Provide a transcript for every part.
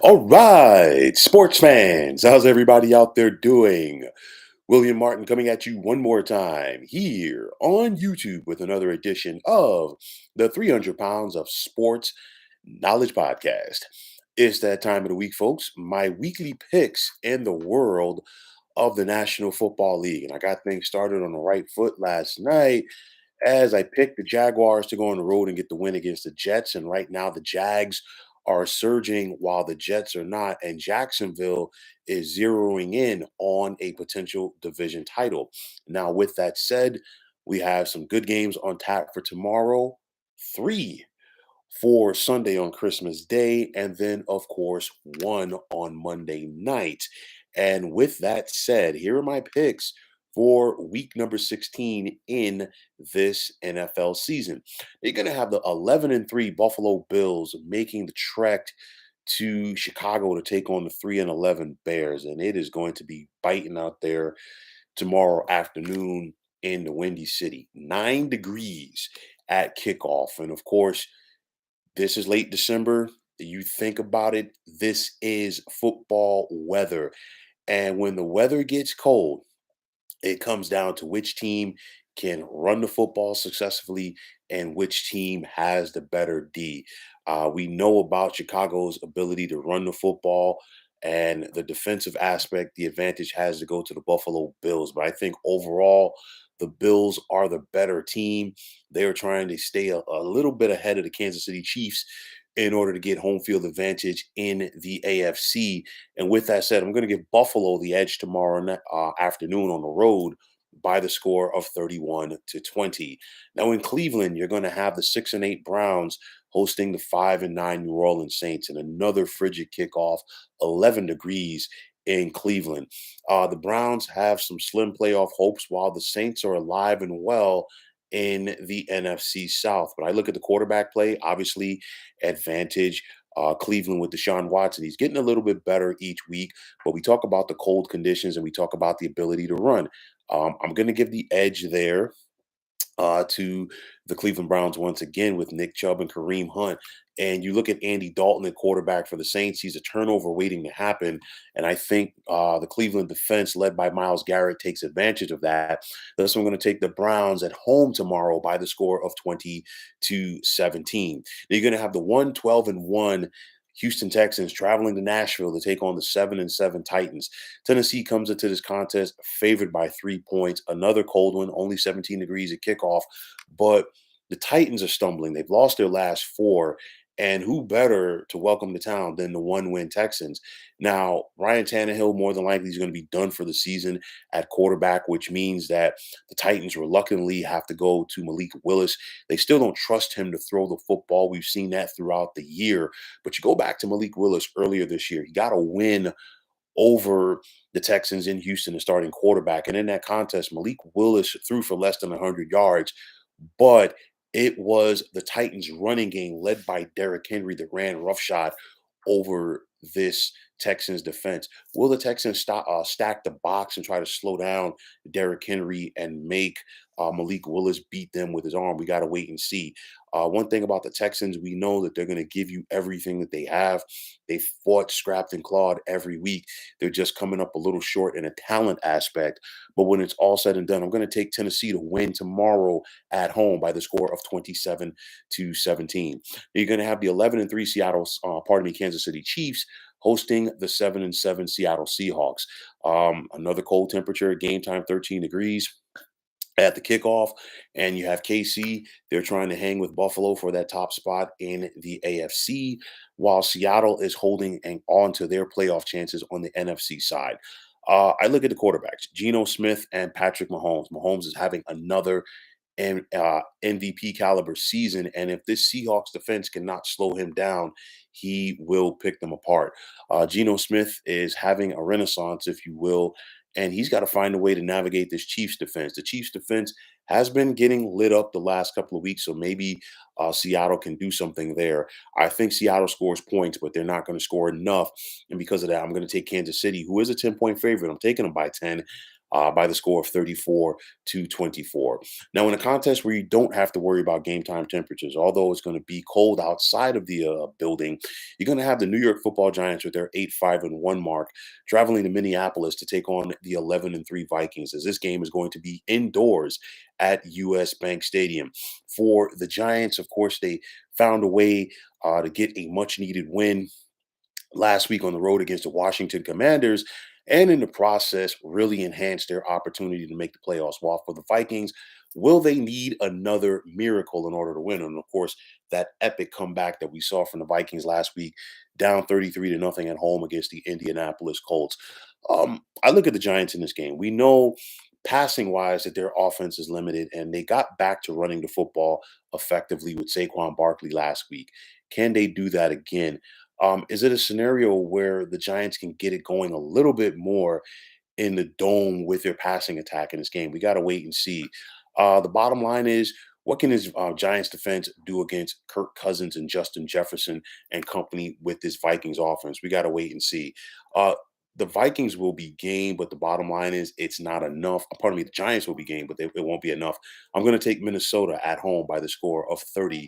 All right, sports fans, how's everybody out there doing? William Martin coming at you one more time here on YouTube with another edition of the 300 Pounds of Sports Knowledge Podcast. It's that time of the week, folks. My weekly picks in the world of the National Football League. And I got things started on the right foot last night as I picked the Jaguars to go on the road and get the win against the Jets. And right now, the Jags are surging while the Jets are not. And Jacksonville is zeroing in on a potential division title. Now, with that said, we have some good games on tap for tomorrow. Three for Sunday on Christmas Day, and then, of course, one on Monday night. And with that said, here are my picks for week number 16 in this NFL season. You're going to have the 11-3 Buffalo Bills making the trek to Chicago to take on the 3-11 Bears, and it is going to be biting out there tomorrow afternoon in the Windy City. 9 degrees at kickoff, and of course, this is late December. You think about it, this is football weather. And when the weather gets cold, it comes down to which team can run the football successfully and which team has the better D. We know about Chicago's ability to run the football and the defensive aspect. The advantage has to go to the Buffalo Bills. But I think overall, the Bills are the better team. They're trying to stay a little bit ahead of the Kansas City Chiefs in order to get home field advantage in the AFC. And with that said, I'm going to give Buffalo the edge tomorrow afternoon on the road by the score of 31-20. Now in Cleveland, you're going to have the 6-8 Browns hosting the 5-9 New Orleans Saints, and another frigid kickoff, 11 degrees in Cleveland. The Browns have some slim playoff hopes while the Saints are alive and well in the NFC South. But I look at the quarterback play, obviously, advantage Cleveland with Deshaun Watson. He's getting a little bit better each week, but we talk about the cold conditions and we talk about the ability to run. I'm going to give the edge there to the Cleveland Browns once again with Nick Chubb and Kareem Hunt. And you look at Andy Dalton at quarterback for the Saints, he's a turnover waiting to happen. And I think the Cleveland defense, led by Myles Garrett, takes advantage of that. Thus, I'm going to take the Browns at home tomorrow by the score of 20-17. You're going to have the 1-12-1 Houston Texans traveling to Nashville to take on the 7-7 Titans. Tennessee comes into this contest favored by 3 points. Another cold one, only 17 degrees at kickoff. But the Titans are stumbling. They've lost their last four. And who better to welcome to town than the one-win Texans? Now, Ryan Tannehill more than likely is going to be done for the season at quarterback, which means that the Titans reluctantly have to go to Malik Willis. They still don't trust him to throw the football. We've seen that throughout the year. But you go back to Malik Willis earlier this year. He got a win over the Texans in Houston, the starting quarterback. And in that contest, Malik Willis threw for less than 100 yards, but it was the Titans running game led by Derrick Henry that ran roughshod over this Texans defense. Will the Texans stack the box and try to slow down Derrick Henry and make Malik Willis beat them with his arm? We got to wait and see. One thing about the Texans, we know that they're going to give you everything that they have. They fought, scrapped, and clawed every week. They're just coming up a little short in a talent aspect. But when it's all said and done, I'm going to take Tennessee to win tomorrow at home by the score of 27-17. You're going to have the 11-3 Kansas City Chiefs hosting the 7-7 Seattle Seahawks. Another cold temperature, game time 13 degrees at the kickoff. And you have KC, they're trying to hang with Buffalo for that top spot in the AFC, while Seattle is holding on to their playoff chances on the NFC side. I look at the quarterbacks, Geno Smith and Patrick Mahomes. Mahomes is having another MVP caliber season. And if this Seahawks defense cannot slow him down, he will pick them apart. Geno Smith is having a renaissance, if you will, and he's got to find a way to navigate this Chiefs defense. The Chiefs defense has been getting lit up the last couple of weeks, so maybe Seattle can do something there. I think Seattle scores points, but they're not going to score enough. And because of that, I'm going to take Kansas City, who is a 10-point favorite. I'm taking them by 10. by the score of 34-24. Now, in a contest where you don't have to worry about game time temperatures, although it's going to be cold outside of the building, you're going to have the New York Football Giants with their 8-5-1 mark traveling to Minneapolis to take on the 11-3 Vikings, as this game is going to be indoors at US Bank Stadium. For the Giants, of course, they found a way to get a much needed win last week on the road against the Washington Commanders, and in the process, really enhanced their opportunity to make the playoffs. While for the Vikings, will they need another miracle in order to win? And of course, that epic comeback that we saw from the Vikings last week, down 33 to nothing at home against the Indianapolis Colts. I look at the Giants in this game. We know passing wise that their offense is limited, and they got back to running the football effectively with Saquon Barkley last week. Can they do that again? Is it a scenario where the Giants can get it going a little bit more in the dome with their passing attack in this game? We got to wait and see. The bottom line is, what can his Giants defense do against Kirk Cousins and Justin Jefferson and company with this Vikings offense? We got to wait and see. Uh, the Vikings will be game, but the bottom line is it's not enough. Pardon me, the Giants will be game, but it won't be enough. I'm going to take Minnesota at home by the score of 30-20.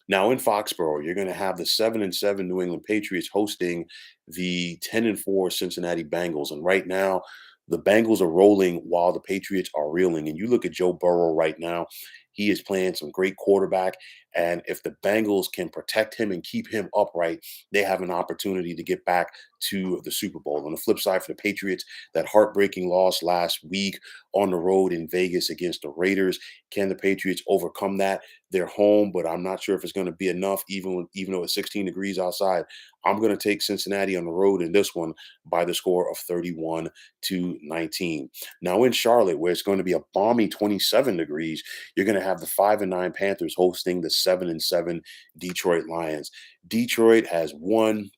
Now in Foxborough, you're going to have the 7-7 New England Patriots hosting the 10-4 Cincinnati Bengals. And right now, the Bengals are rolling while the Patriots are reeling. And you look at Joe Burrow right now, he is playing some great quarterback. And if the Bengals can protect him and keep him upright, they have an opportunity to get back to the Super Bowl. On the flip side, for the Patriots, that heartbreaking loss last week on the road in Vegas against the Raiders. Can the Patriots overcome that? They're home, but I'm not sure if it's going to be enough, even though it's 16 degrees outside. I'm going to take Cincinnati on the road in this one by the score of 31-19. Now in Charlotte, where it's going to be a balmy 27 degrees, you're going to have the 5-9 Panthers hosting the 7-7 Detroit Lions. Detroit has won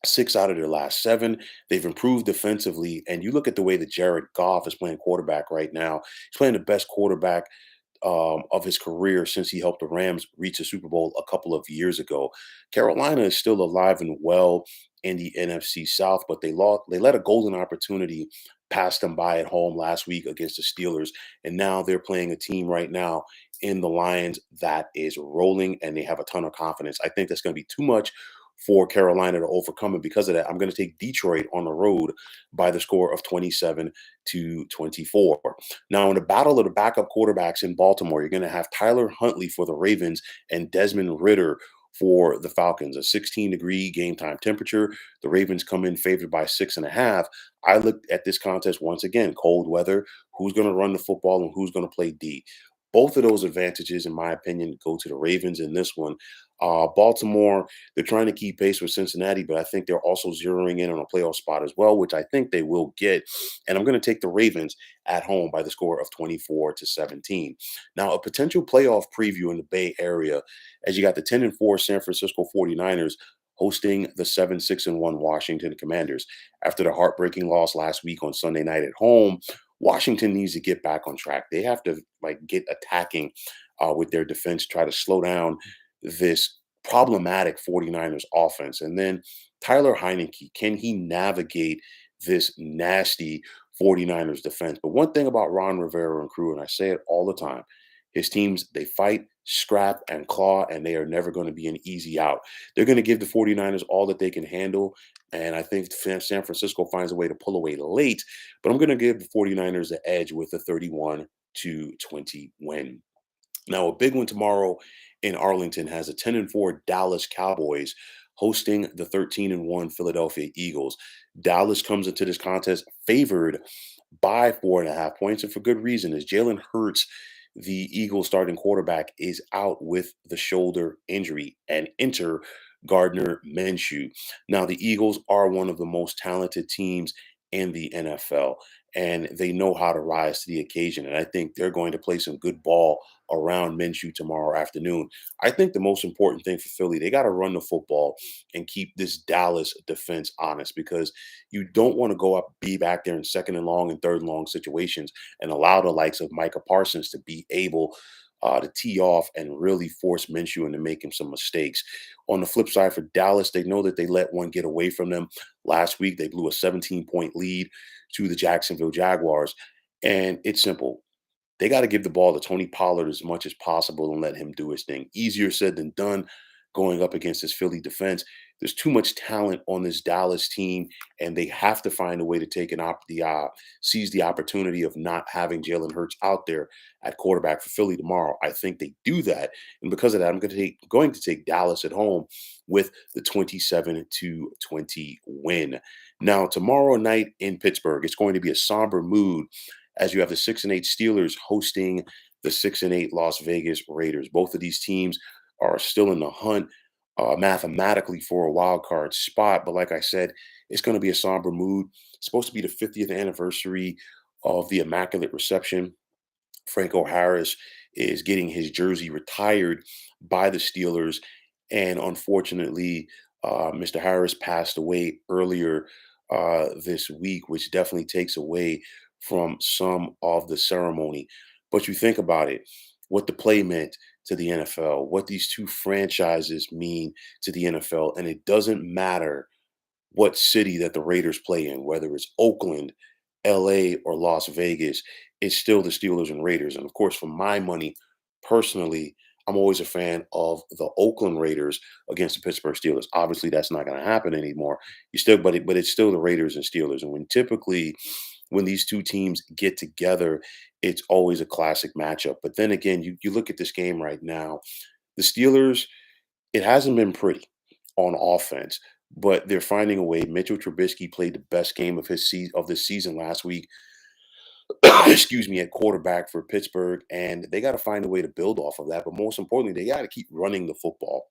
6 out of their last 7. They've improved defensively, and you look at the way that Jared Goff is playing quarterback right now. He's playing the best quarterback of his career since he helped the Rams reach the Super Bowl a couple of years ago. Carolina is still alive and well in the NFC South, but they let a golden opportunity pass them by at home last week against the Steelers, and now they're playing a team right now in the Lions that is rolling, and they have a ton of confidence. I think that's going to be too much for Carolina to overcome, and because of that, I'm going to take Detroit on the road by the score of 27-24. Now, in the battle of the backup quarterbacks in Baltimore, you're going to have Tyler Huntley for the Ravens and Desmond Ritter for the Falcons. A 16-degree game time temperature. The Ravens come in favored by 6.5. I looked at this contest once again: cold weather, who's going to run the football and who's going to play D. Both of those advantages, in my opinion, go to the Ravens in this one. Baltimore, they're trying to keep pace with Cincinnati, but I think they're also zeroing in on a playoff spot as well, which I think they will get. And I'm going to take the Ravens at home by the score of 24-17. Now, a potential playoff preview in the Bay Area, as you got the 10-4 San Francisco 49ers hosting the 7-6-1 Washington Commanders. After the heartbreaking loss last week on Sunday night at home, Washington needs to get back on track. They have to get attacking with their defense, try to slow down this problematic 49ers offense. And then Tyler Heineke, can he navigate this nasty 49ers defense? But one thing about Ron Rivera and crew, and I say it all the time, his teams, they fight, scrap, and claw, and they are never going to be an easy out. They're going to give the 49ers all that they can handle. And I think San Francisco finds a way to pull away late, but I'm going to give the 49ers the edge with a 31-20 win. Now, a big one tomorrow in Arlington has a 10-4 Dallas Cowboys hosting the 13-1 Philadelphia Eagles. Dallas comes into this contest favored by 4.5 points, and for good reason, as Jalen Hurts, the Eagles starting quarterback, is out with the shoulder injury, and enter Gardner Minshew. Now, the Eagles are one of the most talented teams in the NFL, and they know how to rise to the occasion. And I think they're going to play some good ball around Minshew tomorrow afternoon. I think the most important thing for Philly, they got to run the football and keep this Dallas defense honest, because you don't want to go up, be back there in second and long and third and long situations and allow the likes of Micah Parsons to be able to tee off and really force Minshew into making some mistakes. On the flip side for Dallas, they know that they let one get away from them. Last week, they blew a 17-point lead to the Jacksonville Jaguars. And it's simple. They got to give the ball to Tony Pollard as much as possible and let him do his thing. Easier said than done going up against this Philly defense. There's too much talent on this Dallas team, and they have to find a way to take seize the opportunity of not having Jalen Hurts out there at quarterback for Philly tomorrow. I think they do that, and because of that, I'm going to take Dallas at home with the 27-20 win. Now tomorrow night in Pittsburgh, it's going to be a somber mood as you have the 6-8 Steelers hosting the 6-8 Las Vegas Raiders. Both of these teams are still in the hunt mathematically for a wild card spot. But like I said, it's going to be a somber mood. It's supposed to be the 50th anniversary of the Immaculate Reception. Franco Harris is getting his jersey retired by the Steelers. And unfortunately, Mr. Harris passed away earlier this week, which definitely takes away from some of the ceremony. But you think about it, what the play meant to the NFL, what these two franchises mean to the NFL. And it doesn't matter what city that the Raiders play in, whether it's Oakland, LA, or Las Vegas, it's still the Steelers and Raiders. And of course, for my money, personally, I'm always a fan of the Oakland Raiders against the Pittsburgh Steelers. Obviously, that's not going to happen anymore. But it's still the Raiders and Steelers. And when these two teams get together, it's always a classic matchup. But then again, you look at this game right now, the Steelers, it hasn't been pretty on offense, but they're finding a way. Mitchell Trubisky played the best game of this season last week. Excuse me, at quarterback for Pittsburgh, and they got to find a way to build off of that. But most importantly, they got to keep running the football.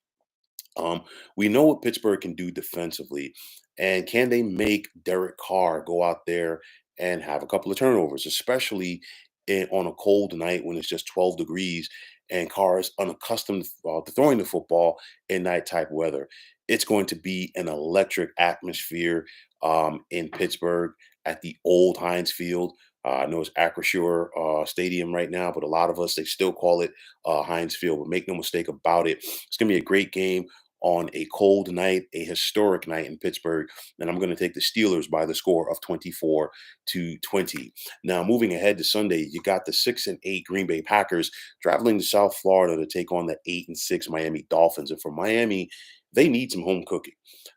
Um, we know what Pittsburgh can do defensively, and can they make Derek Carr go out there and have a couple of turnovers, especially on a cold night when it's just 12 degrees and Carr is unaccustomed to throwing the football in night type weather. It's going to be an electric atmosphere in Pittsburgh at the old Heinz Field. I know it's Acrisure Stadium right now, but a lot of us, they still call it Heinz Field. But make no mistake about it, it's going to be a great game on a cold night, a historic night in Pittsburgh. And I'm going to take the Steelers by the score of 24-20. Now, moving ahead to Sunday, you got the 6-8 Green Bay Packers traveling to South Florida to take on the 8-6 Miami Dolphins. And for Miami, they need some home cooking.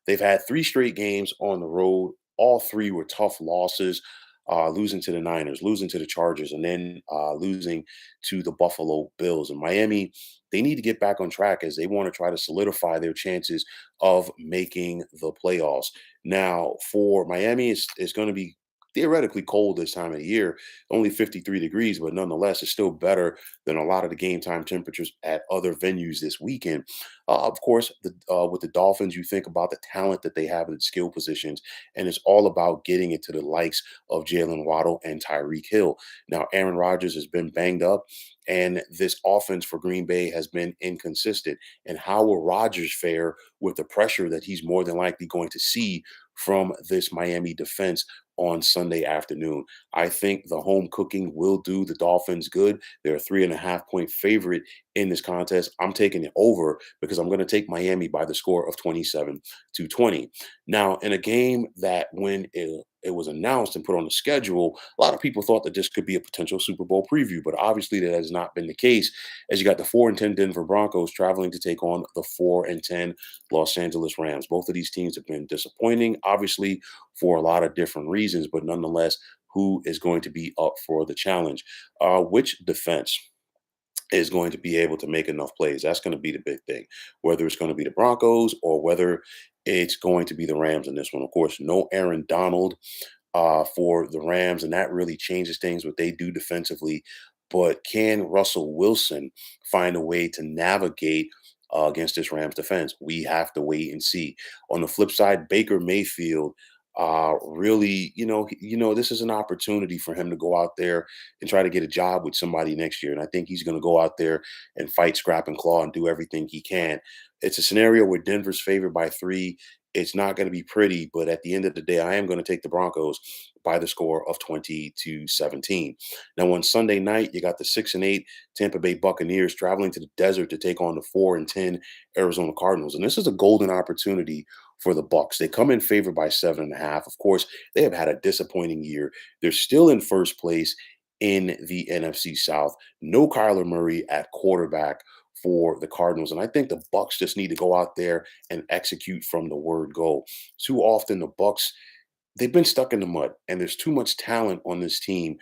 They've had three straight games on the road. All three were tough losses. Losing to the Niners, losing to the Chargers, and then losing to the Buffalo Bills. And Miami, they need to get back on track as they want to try to solidify their chances of making the playoffs. Now, for Miami, it's going to be theoretically cold this time of the year, only 53 degrees, but nonetheless, it's still better than a lot of the game time temperatures at other venues this weekend. Of course, with the Dolphins, you think about the talent that they have at the skill positions, and it's all about getting it to the likes of Jalen Waddle and Tyreek Hill. Now, Aaron Rodgers has been banged up, and this offense for Green Bay has been inconsistent. And how will Rodgers fare with the pressure that he's more than likely going to see from this Miami defense on Sunday afternoon? I think the home cooking will do the Dolphins good. They're a 3.5 point favorite in this contest. I'm taking it over because I'm going to take Miami by the score of 27-20. Now, in a game that when it was announced and put on the schedule, a lot of people thought that this could be a potential Super Bowl preview, but obviously that has not been the case. As you got the 4-10 Denver Broncos traveling to take on the 4-10 Los Angeles Rams. Both of these teams have been disappointing, obviously, for a lot of different reasons, but nonetheless, who is going to be up for the challenge? Which defense is going to be able to make enough plays? That's going to be the big thing, whether it's going to be the Broncos or whether it's going to be the Rams in this one. Of course, no Aaron Donald for the Rams, and that really changes things what they do defensively. But can Russell Wilson find a way to navigate against this Rams defense? We have to wait and see. On the flip side, Baker Mayfield, really, this is an opportunity for him to go out there and try to get a job with somebody next year. And I think he's going to go out there and fight, scrap, and claw and do everything he can. It's a scenario where Denver's favored by 3. It's not going to be pretty, but at the end of the day, I am going to take the Broncos by the score of 20-17. Now, on Sunday night, you got the 6-8 Tampa Bay Buccaneers traveling to the desert to take on the 4-10 Arizona Cardinals, and this is a golden opportunity for the Bucks. They come in favored by 7.5. Of course, they have had a disappointing year. They're still in first place in the NFC South. No Kyler Murray at quarterback for the Cardinals. And I think the Bucks just need to go out there and execute from the word go. Too often the Bucks, they've been stuck in the mud, and there's too much talent on this team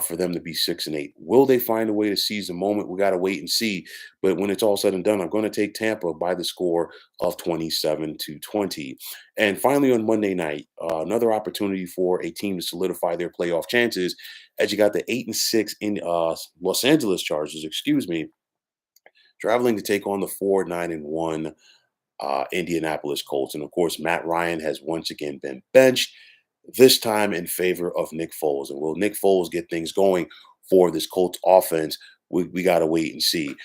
for them to be 6-8. Will they find a way to seize the moment? We got to wait and see. But when it's all said and done, I'm going to take Tampa by the score of 27-20. And finally, on Monday night, another opportunity for a team to solidify their playoff chances, as you got the 8-6 in Los Angeles Chargers, excuse me, traveling to take on the 4-9-1 Indianapolis Colts. And of course, Matt Ryan has once again been benched, this time in favor of Nick Foles. And will Nick Foles get things going for this Colts offense? We got to wait and see.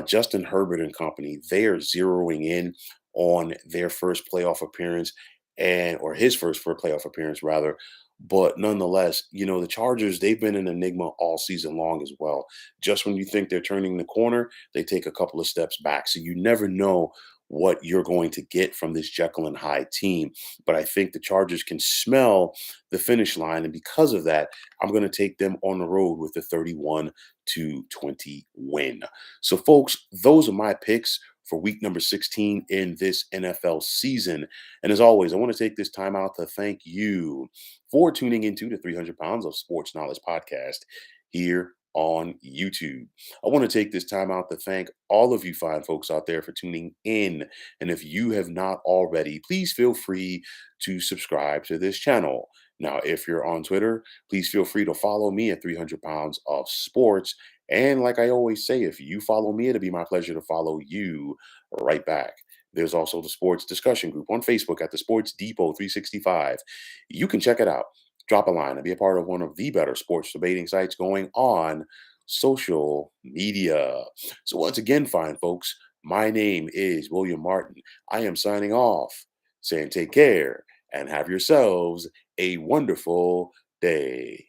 Justin Herbert and company, they are zeroing in on their first playoff appearance or his first playoff appearance rather. But nonetheless, the Chargers, they've been an enigma all season long as well. Just when you think they're turning the corner, they take a couple of steps back. So you never know what you're going to get from this Jekyll and Hyde team. But I think the Chargers can smell the finish line. And because of that, I'm going to take them on the road with the 31-20 win. So, folks, those are my picks for week number 16 in this NFL season. And as always, I want to take this time out to thank you for tuning into the 300 Pounds of Sports Knowledge podcast here on YouTube. I want to take this time out to thank all of you fine folks out there for tuning in. And if you have not already, please feel free to subscribe to this channel. Now, if you're on Twitter, please feel free to follow me at 300 Pounds of Sports. And like I always say, if you follow me, it'll be my pleasure to follow you right back. There's also the sports discussion group on Facebook at the Sports Depot 365. You can check it out. Drop a line and be a part of one of the better sports debating sites going on social media. So once again, fine folks, my name is William Martin. I am signing off, saying take care and have yourselves a wonderful day.